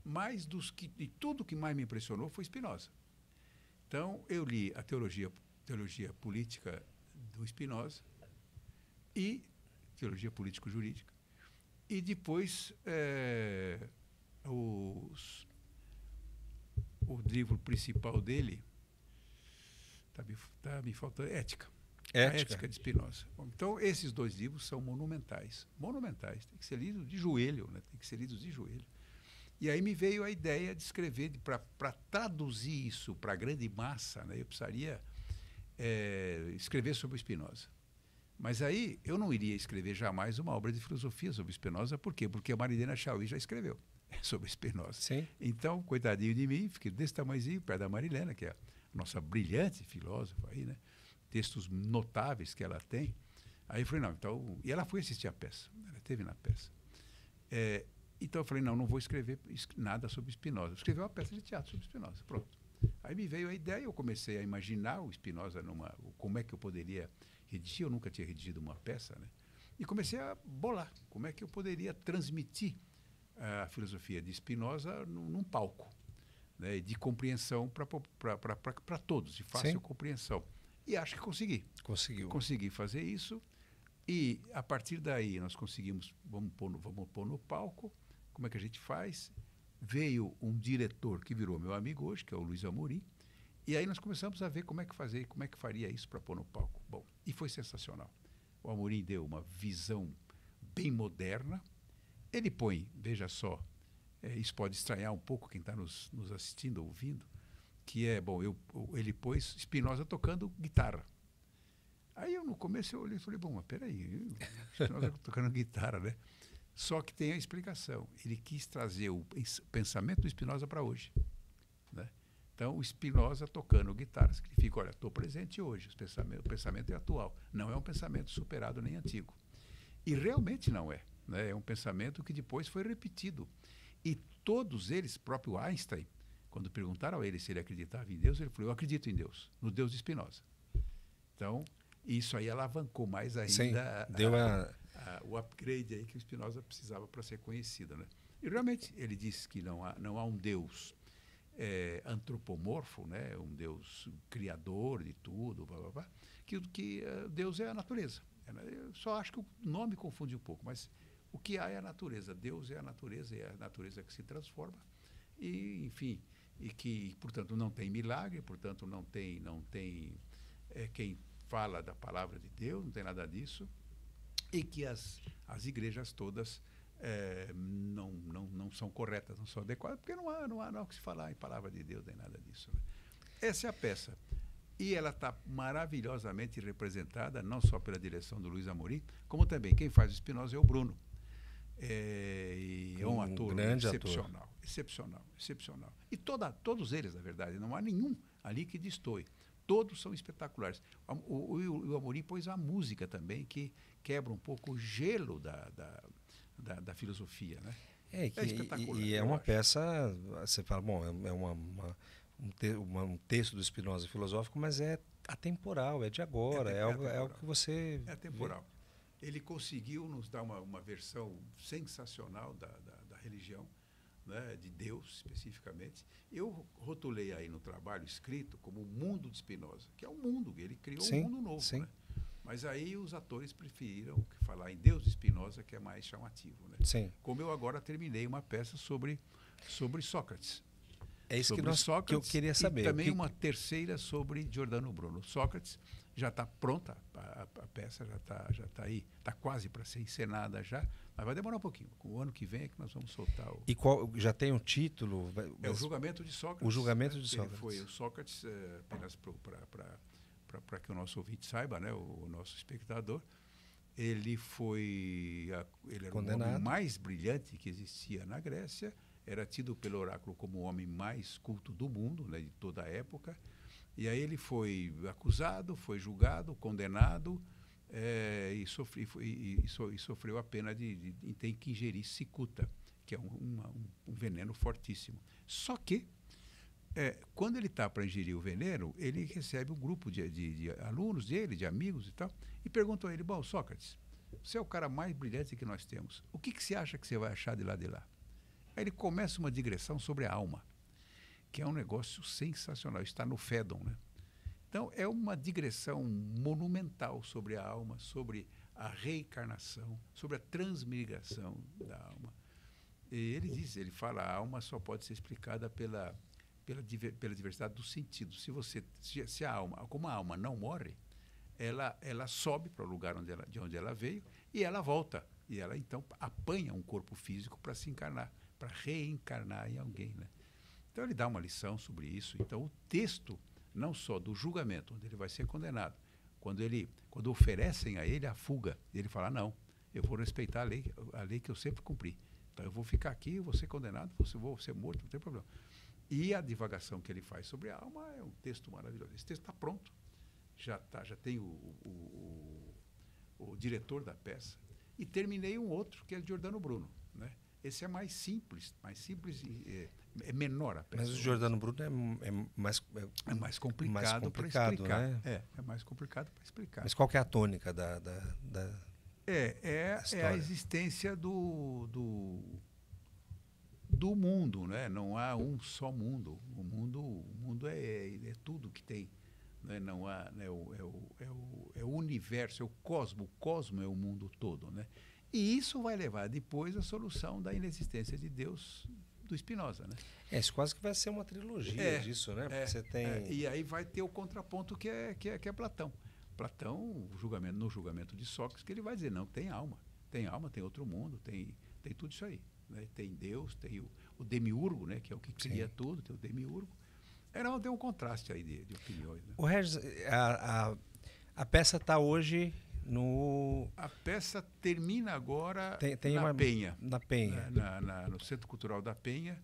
Mas de tudo que mais me impressionou foi Spinoza. Então, eu li a teologia política do Spinoza e teologia político-jurídica. E depois, o livro principal dele, tá me faltando, Ética. A Ética de Spinoza. Bom, então, esses 2 livros são monumentais. Monumentais. Tem que ser lidos de joelho, né? Tem que ser lidos de joelho. E aí me veio a ideia de escrever, para traduzir isso para a grande massa, né, eu precisaria escrever sobre o Spinoza. Mas aí eu não iria escrever jamais uma obra de filosofia sobre Spinoza. Por quê? Porque a Marilena Chauí já escreveu sobre Spinoza. Sim. Então, coitadinho de mim, fiquei desse tamanhozinho, perto da Marilena, que é a nossa brilhante filósofa aí, né? Textos notáveis que ela tem. Aí eu falei, não, então... E ela foi assistir a peça, ela esteve na peça. Então eu falei, não vou escrever nada sobre Spinoza. Escrevi uma peça de teatro sobre Spinoza, pronto. Aí me veio a ideia, eu comecei a imaginar o Spinoza como é que eu poderia redigir, eu nunca tinha redigido uma peça, né? E comecei a bolar como é que eu poderia transmitir a filosofia de Spinoza num palco, né? De compreensão para todos, de fácil compreensão. E acho que consegui. Conseguiu. Consegui fazer isso. E, a partir daí, nós conseguimos, vamos pôr no palco. Como é que a gente faz? Veio um diretor que virou meu amigo hoje, que é o Luiz Amorim. E aí nós começamos a ver como é que faria isso para pôr no palco. Bom, e foi sensacional. O Amorim deu uma visão bem moderna. Ele põe, veja só, isso pode estranhar um pouco quem está nos assistindo, ouvindo, que bom, ele pôs Spinoza tocando guitarra. Aí no começo eu olhei e falei, bom, mas peraí, Spinoza tocando guitarra, né? Só que tem a explicação. Ele quis trazer o pensamento do Spinoza para hoje, né? Então, o Spinoza tocando guitarra significa, olha, estou presente hoje, o pensamento é atual. Não é um pensamento superado nem antigo. E realmente não é, né? É um pensamento que depois foi repetido. E todos eles, próprio Einstein, quando perguntaram a ele se ele acreditava em Deus, ele falou, eu acredito em Deus, no Deus de Spinoza. Então, isso aí alavancou mais ainda o upgrade aí que o Spinoza precisava para ser conhecido, né? E realmente ele disse que não há um Deus antropomorfo, né? Um Deus criador de tudo, blá, blá, blá, que Deus é a natureza. Eu só acho que o nome confunde um pouco, mas o que há é a natureza. Deus é a natureza que se transforma e, enfim, e que, portanto, não tem milagre, portanto, não tem quem fala da palavra de Deus, não tem nada disso, e que as igrejas todas não são corretas, não são adequadas, porque não há o que se falar em palavra de Deus, nem nada disso. Né? Essa é a peça. E ela está maravilhosamente representada, não só pela direção do Luiz Amorim, como também quem faz o Spinoza é o Bruno. E é um ator excepcional, excepcional. E todos eles, na verdade, não há nenhum ali que destoie. Todos são espetaculares. O Amorim pôs a música também, que quebra um pouco o gelo da filosofia. Né? É espetacular. E é uma peça, você fala, bom, é um texto do Spinoza filosófico, mas é atemporal, é de agora, é algo que você... É atemporal. Ele conseguiu nos dar uma versão sensacional da religião, né, de Deus especificamente. Eu rotulei aí no trabalho escrito como o mundo de Spinoza, que é um mundo, ele criou um mundo novo. Né? Mas aí os atores preferiram falar em Deus de Spinoza, que é mais chamativo. Né? Sim. Como eu agora terminei uma peça sobre Sócrates. É isso que eu queria saber. E também uma terceira sobre Giordano Bruno. Sócrates já está pronta, a peça já está aí, está quase para ser encenada já, mas vai demorar um pouquinho. O ano que vem é que nós vamos soltar o... E já tem um título? É o Julgamento de Sócrates. O Julgamento de Sócrates. Ele foi o Sócrates, apenas para que o nosso ouvinte saiba, né, o nosso espectador, ele era o homem mais brilhante que existia na Grécia, era tido pelo oráculo como o homem mais culto do mundo, né, de toda a época. E aí ele foi acusado, foi julgado, condenado e sofreu a pena de ter que ingerir cicuta, que é um veneno fortíssimo. Só que, quando ele está para ingerir o veneno, ele recebe um grupo de alunos dele, de amigos e tal, e perguntam a ele, bom, Sócrates, você é o cara mais brilhante que nós temos. O que você acha que você vai achar de lá de lá? Aí ele começa uma digressão sobre a alma, que é um negócio sensacional, está no Fédon, né? Então, é uma digressão monumental sobre a alma, sobre a reencarnação, sobre a transmigração da alma. E ele fala, a alma só pode ser explicada pela diversidade dos sentidos. Se a alma, como a alma não morre, ela sobe para o lugar de onde ela veio e ela volta. E ela, então, apanha um corpo físico para se encarnar, para reencarnar em alguém, né? Então, ele dá uma lição sobre isso. Então, o texto, não só do julgamento, onde ele vai ser condenado, quando oferecem a ele a fuga, ele fala, não, eu vou respeitar a lei que eu sempre cumpri. Então, eu vou ficar aqui, eu vou ser condenado, vou ser morto, não tem problema. E a divagação que ele faz sobre a alma é um texto maravilhoso. Esse texto está pronto, já tem o diretor da peça. E terminei um outro, que é de Giordano Bruno, né? Esse é mais simples e é menor a peça. Mas o Giordano Bruno é mais complicado para explicar. Né? É mais complicado para explicar. Mas qual que é a tônica da É a existência do mundo, né? Não há um só mundo. O mundo é tudo que tem. Né? Não há, né? É o universo, é o cosmo. O cosmo é o mundo todo, né? E isso vai levar depois à solução da inexistência de Deus do Spinoza, né? Isso quase que vai ser uma trilogia disso, né? Porque você tem... E aí vai ter o contraponto que é Platão. Platão, no julgamento de Sócrates, que ele vai dizer, não, tem alma, tem outro mundo, tem tudo isso aí. Né? Tem Deus, tem o demiurgo, né? Que é o que cria tudo, tem o demiurgo. Tem um contraste aí de opiniões. Né? O Regis, a peça está hoje A peça termina agora na Penha. Na Penha. No Centro Cultural da Penha,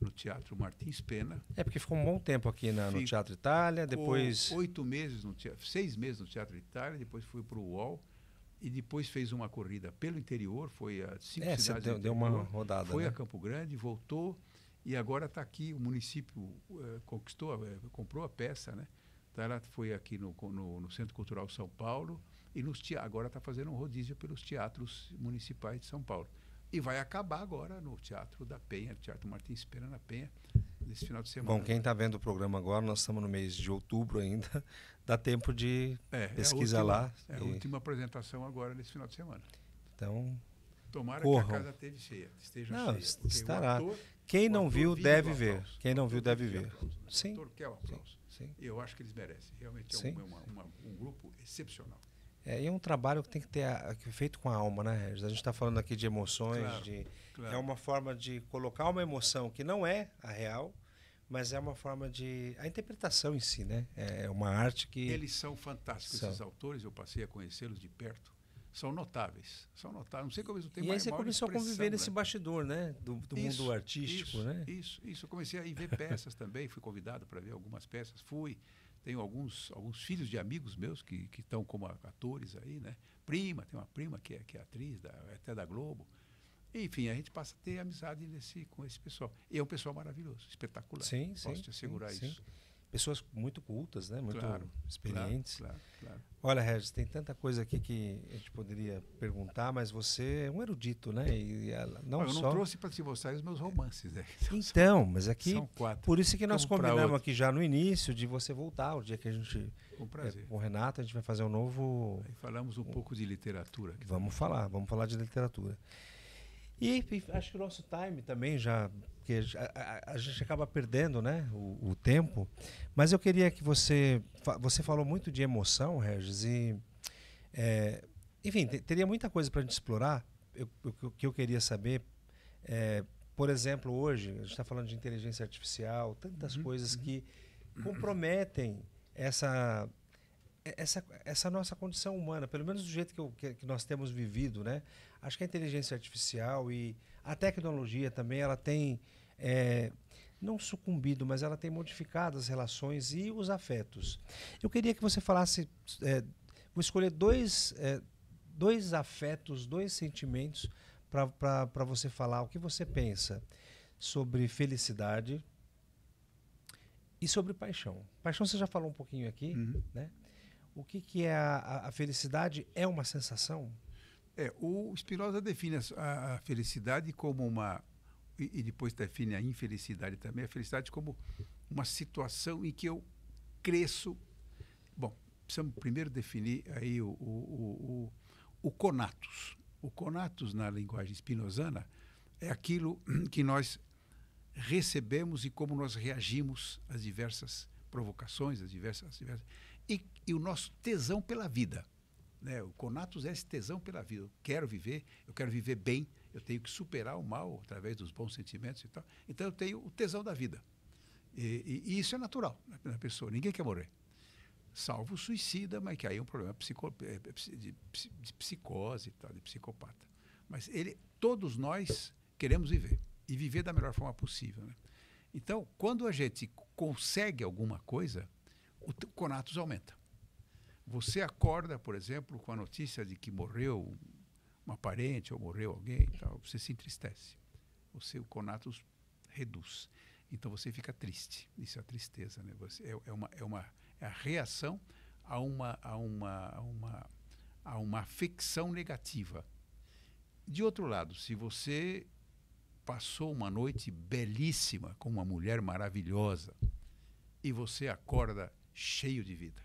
no Teatro Martins Pena. Porque ficou um bom tempo aqui no Teatro Itália, depois... 6 meses no Teatro Itália, depois fui para o UOL e depois fez uma corrida pelo interior, foi a 5 cidades deu uma rodada. Foi né? a Campo Grande, voltou e agora está aqui, o município comprou a peça, né? Então ela foi aqui no Centro Cultural São Paulo e agora está fazendo um rodízio pelos teatros municipais de São Paulo. E vai acabar agora no Teatro da Penha, Teatro Martins Pena na Penha, nesse final de semana. Bom, quem está vendo o programa agora, nós estamos no mês de outubro ainda, dá tempo de pesquisar lá. É a última apresentação agora nesse final de semana. Então, tomara corram. que a casa esteja cheia. Não, cheia. estará. Quem O não ator viu vive deve do ver. aplauso. Quem O não ator viu deve vive de ver. aplauso, né? Sim. O ator quer o aplauso. Sim. E eu acho que eles merecem. Realmente Sim. um grupo excepcional. E é um trabalho que tem que que é feito com a alma, né, Regis? A gente está falando aqui de emoções, Claro, claro. é uma forma de colocar uma emoção que não é a real, mas é uma forma de... A interpretação em si, né? É uma arte que... Eles são fantásticos, esses autores, eu passei a conhecê-los de perto. São notáveis, são notáveis. Não sei como eles têm E aí você maior começou a conviver expressão, nesse né? bastidor, né? Do mundo artístico, né? Isso. Eu comecei a ir ver peças também, fui convidado para ver algumas peças, tenho alguns filhos de amigos meus que estão como atores aí, né? Tem uma prima que é atriz, até da Globo. Enfim, a gente passa a ter amizade com esse pessoal. E é um pessoal maravilhoso, espetacular. Sim, Posso te assegurar sim. isso. Pessoas muito cultas, né? Muito experientes. Claro. Olha, Regis, tem tanta coisa aqui que a gente poderia perguntar, mas você é um erudito, né? Eu não trouxe para te mostrar os meus romances, né? Então, mas aqui... São 4. Por isso que nós combinamos aqui já no início de você voltar, o dia que a gente... Com prazer. Com o Renato, a gente vai fazer um novo... Aí falamos um pouco de literatura. Vamos falar de literatura. E acho que o nosso time também já... Porque a gente acaba perdendo, né, o tempo. Mas eu queria que você falou muito de emoção, Regis, e... enfim, teria muita coisa para a gente explorar. O que eu queria saber... por exemplo, hoje, a gente está falando de inteligência artificial, tantas coisas que comprometem essa nossa condição humana, pelo menos do jeito que nós temos vivido, né? Acho que a inteligência artificial e a tecnologia também, ela tem não sucumbido, mas ela tem modificado as relações e os afetos. Eu queria que você falasse, vou escolher dois afetos, dois sentimentos para você falar o que você pensa sobre felicidade e sobre paixão. Paixão você já falou um pouquinho aqui, né? O que é a felicidade? É uma sensação? O Spinoza define a felicidade como uma... E depois define a infelicidade também. A felicidade como uma situação em que eu cresço. Bom, precisamos primeiro definir aí o conatus. O conatus, na linguagem spinozana, é aquilo que nós recebemos e como nós reagimos às diversas provocações, e o nosso tesão pela vida, né? O conatus é esse tesão pela vida. Eu quero viver bem, eu tenho que superar o mal através dos bons sentimentos e tal. Então eu tenho o tesão da vida. E isso é natural na pessoa. Ninguém quer morrer. Salvo o suicida, mas que aí é um problema de psicose e tal, de psicopata. Mas todos nós queremos viver. E viver da melhor forma possível, né? Então, quando a gente consegue alguma coisa, o conatus aumenta. Você acorda, por exemplo, com a notícia de que morreu uma parente ou morreu alguém, tal, você se entristece. O conatus reduz. Então você fica triste. Isso é a tristeza, né? É a reação a uma afecção negativa. De outro lado, se você passou uma noite belíssima com uma mulher maravilhosa e você acorda cheio de vida,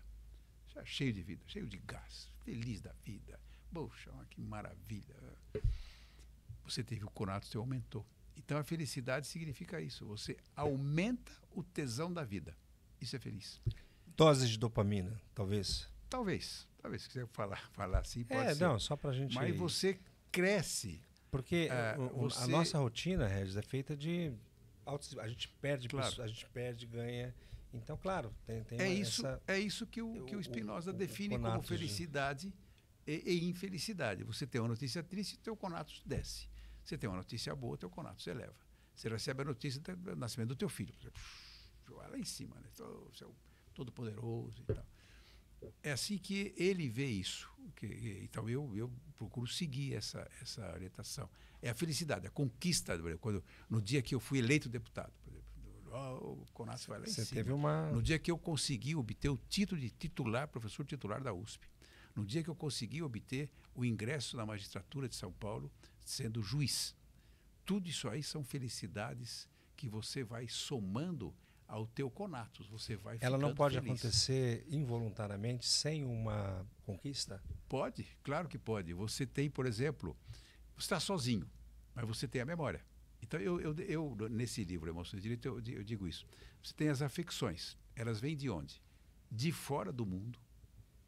cheio de gás, feliz da vida, poxa, que maravilha, você teve o conatus, você aumentou. Então a felicidade significa isso, você aumenta o tesão da vida, isso é feliz. Doses de dopamina, talvez? Talvez, se quiser falar assim, pode ser. Não, só pra gente... Mas você cresce. Porque a nossa rotina, Regis, é feita de... A gente perde, claro. A gente perde, ganha... Então, claro, tem é isso que o Spinoza define como felicidade e infelicidade. Você tem uma notícia triste, teu conatus desce. Você tem uma notícia boa, teu conatus eleva. Você recebe a notícia do nascimento do teu filho. Você vai lá em cima, né? Você é todo poderoso e tal. É assim que ele vê isso. Então eu procuro seguir essa orientação. É a felicidade, a conquista. No dia que eu fui eleito deputado, por exemplo, o conatus vai lá em cima. No dia que eu consegui obter o título de professor titular da USP. No dia que eu consegui obter o ingresso na magistratura de São Paulo, sendo juiz. Tudo isso aí são felicidades que você vai somando ao teu conatus. Você vai ficando Ela não pode feliz. Acontecer involuntariamente sem uma conquista? Pode, claro que pode. Você tem, por exemplo, você está sozinho, mas você tem a memória. Então, eu nesse livro, Emoções de Direito, eu digo isso. Você tem as afecções. Elas vêm de onde? De fora do mundo,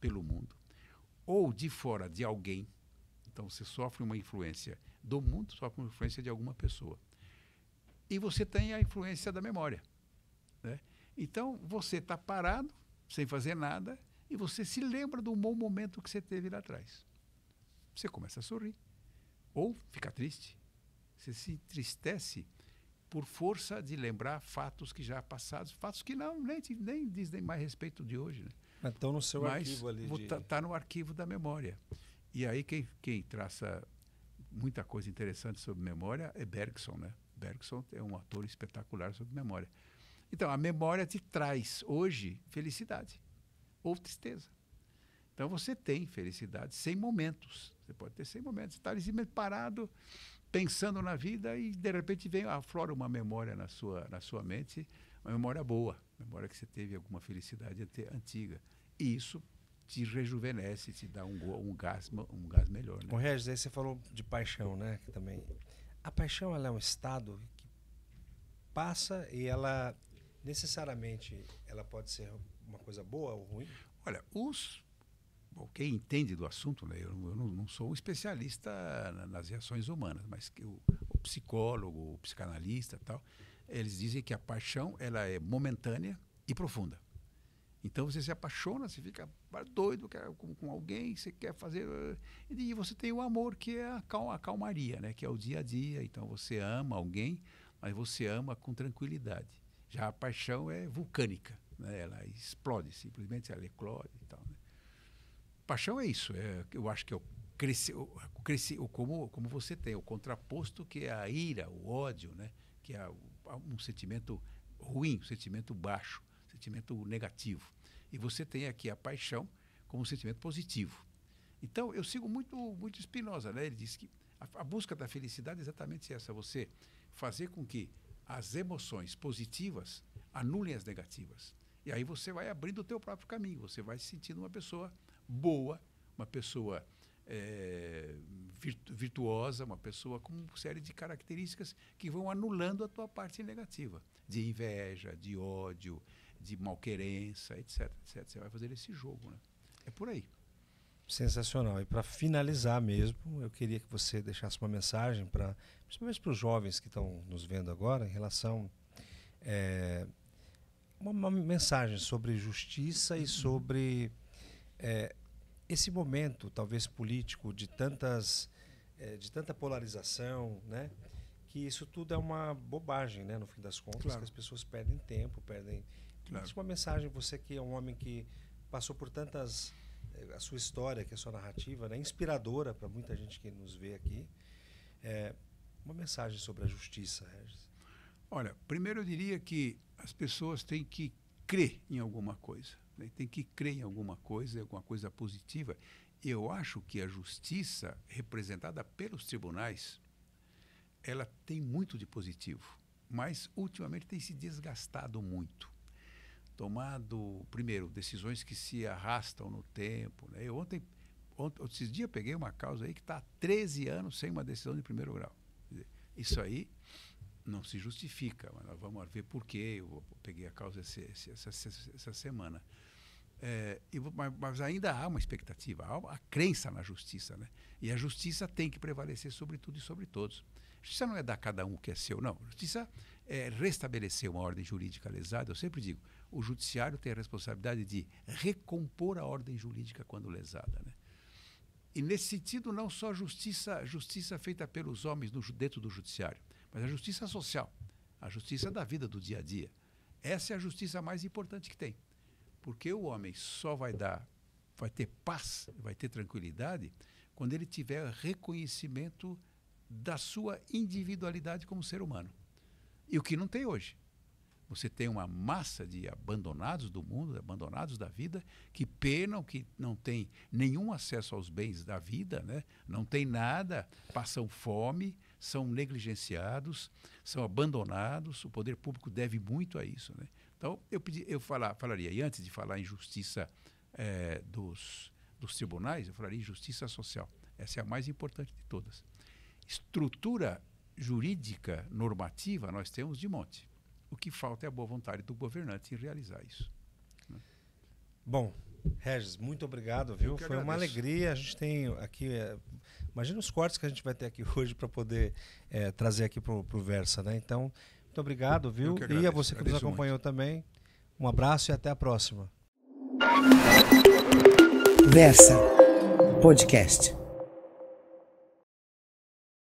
pelo mundo, ou de fora de alguém. Então, você sofre uma influência do mundo, sofre uma influência de alguma pessoa. E você tem a influência da memória, né? Então, você está parado, sem fazer nada, e você se lembra do bom momento que você teve lá atrás. Você começa a sorrir. Ou fica triste. Você se entristece por força de lembrar fatos que já passados, fatos que nem dizem mais respeito de hoje, né? Então, no seu arquivo ali. Está no arquivo da memória. E aí quem traça muita coisa interessante sobre memória é Bergson, né? Bergson é um autor espetacular sobre memória. Então, a memória te traz hoje felicidade ou tristeza. Então, você tem felicidade sem momentos. Você pode ter 100 momentos. Você está ali simplesmente parado, pensando na vida e, de repente, aflora uma memória na sua mente, uma memória boa, memória que você teve alguma felicidade antiga. E isso te rejuvenesce, te dá um gás melhor, né? O Regis, aí você falou de paixão, né? Que também... A paixão, ela é um estado que passa e ela, necessariamente, ela pode ser uma coisa boa ou ruim? Olha, quem entende do assunto, né, eu não sou um especialista nas reações humanas, mas que o psicólogo, o psicanalista e tal, eles dizem que a paixão ela é momentânea e profunda. Então você se apaixona, você fica doido com alguém, você quer fazer... E você tem o amor, que é a calmaria, né, que é o dia a dia. Então você ama alguém, mas você ama com tranquilidade. Já a paixão é vulcânica, né, ela explode, simplesmente ela eclode e tal, né? Paixão é isso, eu acho que é como você tem, o contraposto que é a ira, o ódio, né? Que é um sentimento ruim, um sentimento baixo, um sentimento negativo. E você tem aqui a paixão como um sentimento positivo. Então, eu sigo muito Spinoza, né? Ele diz que a busca da felicidade é exatamente essa, você fazer com que as emoções positivas anulem as negativas. E aí você vai abrindo o teu próprio caminho, você vai se sentindo uma pessoa boa, uma pessoa virtuosa, uma pessoa com uma série de características que vão anulando a tua parte negativa, de inveja, de ódio, de malquerença, etc, etc. Você vai fazer esse jogo, né? É por aí. Sensacional. E para finalizar mesmo, eu queria que você deixasse uma mensagem, principalmente para os jovens que estão nos vendo agora, em relação... uma mensagem sobre justiça e sobre... esse momento, talvez político, de tanta polarização, né? Que isso tudo é uma bobagem, né? No fim das contas, claro. Que as pessoas perdem tempo, perdem... Claro. Uma mensagem, você que é um homem que passou por tantas... a sua história, que é a sua narrativa, né? Inspiradora para muita gente que nos vê aqui. Uma mensagem sobre a justiça, Regis. Olha, primeiro eu diria que as pessoas têm que crer em alguma coisa. Tem que crer em alguma coisa positiva. Eu acho que a justiça, representada pelos tribunais, ela tem muito de positivo, mas ultimamente tem se desgastado muito. Tomado, primeiro, decisões que se arrastam no tempo, né? Esses dias peguei uma causa aí que está há 13 anos sem uma decisão de primeiro grau. Isso aí não se justifica, mas nós vamos ver por quê. Eu peguei a causa essa semana. Mas ainda há uma expectativa, há a crença na justiça, né? E a justiça tem que prevalecer sobre tudo e sobre todos. A justiça não é dar a cada um o que é seu, não. A justiça é restabelecer uma ordem jurídica lesada. Eu sempre digo, o judiciário tem a responsabilidade de recompor a ordem jurídica quando lesada, né? E nesse sentido, não só justiça feita pelos homens dentro do judiciário, mas a justiça social, a justiça da vida do dia a dia. Essa é a justiça mais importante que tem. Porque o homem só vai ter paz, vai ter tranquilidade, quando ele tiver reconhecimento da sua individualidade como ser humano. E o que não tem hoje. Você tem uma massa de abandonados do mundo, abandonados da vida, que penam, que não têm nenhum acesso aos bens da vida, né? Não tem nada, passam fome, são negligenciados, são abandonados. O poder público deve muito a isso, né? Então, eu falaria, e antes de falar em justiça dos tribunais, eu falaria em justiça social. Essa é a mais importante de todas. Estrutura jurídica, normativa, nós temos de monte. O que falta é a boa vontade do governante em realizar isso. Né? Bom, Regis, muito obrigado, viu? Foi uma alegria. A gente tem aqui... imagina os cortes que a gente vai ter aqui hoje para poder trazer aqui para o Versa, né? Então, muito obrigado, viu? E a você que nos acompanhou também. Um abraço e até a próxima. Versa Podcast.